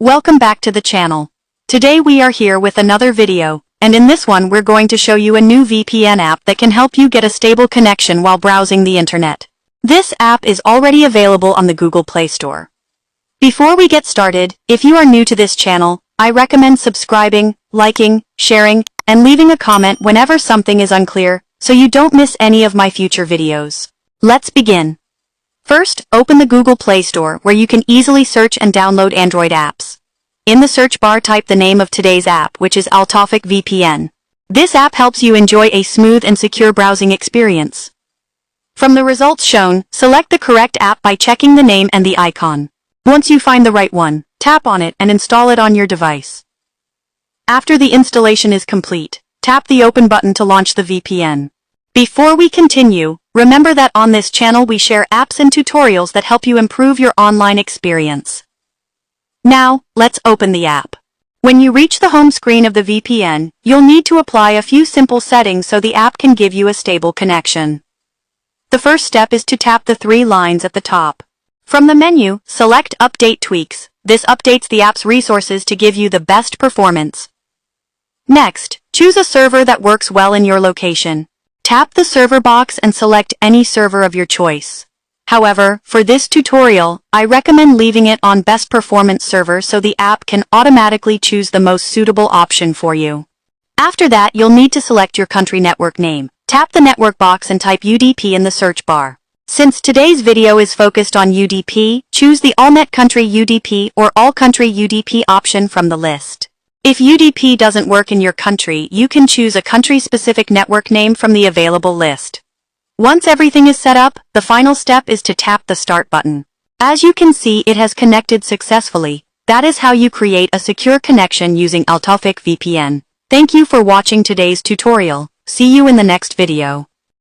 Welcome back to the channel. Today we are here with another video, and in this one we're going to show you a new VPN app that can help you get a stable connection while browsing the internet. This app is already available on the Google Play Store. Before we get started, if you are new to this channel, I recommend subscribing, liking, sharing, and leaving a comment whenever something is unclear, so you don't miss any of my future videos. Let's begin. First, open the Google Play Store where you can easily search and download Android apps. In the search bar type the name of today's app, which is Altaufik VPN. This app helps you enjoy a smooth and secure browsing experience. From the results shown, select the correct app by checking the name and the icon. Once you find the right one, tap on it and install it on your device. After the installation is complete, tap the Open button to launch the VPN. Before we continue, remember that on this channel we share apps and tutorials that help you improve your online experience. Now, let's open the app. When you reach the home screen of the VPN, you'll need to apply a few simple settings so the app can give you a stable connection. The first step is to tap the three lines at the top. From the menu, select Update Tweaks. This updates the app's resources to give you the best performance. Next, choose a server that works well in your location. Tap the server box and select any server of your choice. However, for this tutorial, I recommend leaving it on best performance server so the app can automatically choose the most suitable option for you. After that, you'll need to select your country network name. Tap the network box and type UDP in the search bar. Since today's video is focused on UDP, choose the AllNet Country UDP or All Country UDP option from the list. If UDP doesn't work in your country, you can choose a country-specific network name from the available list. Once everything is set up, the final step is to tap the Start button. As you can see, it has connected successfully. That is how you create a secure connection using Altaufik VPN. Thank you for watching today's tutorial. See you in the next video.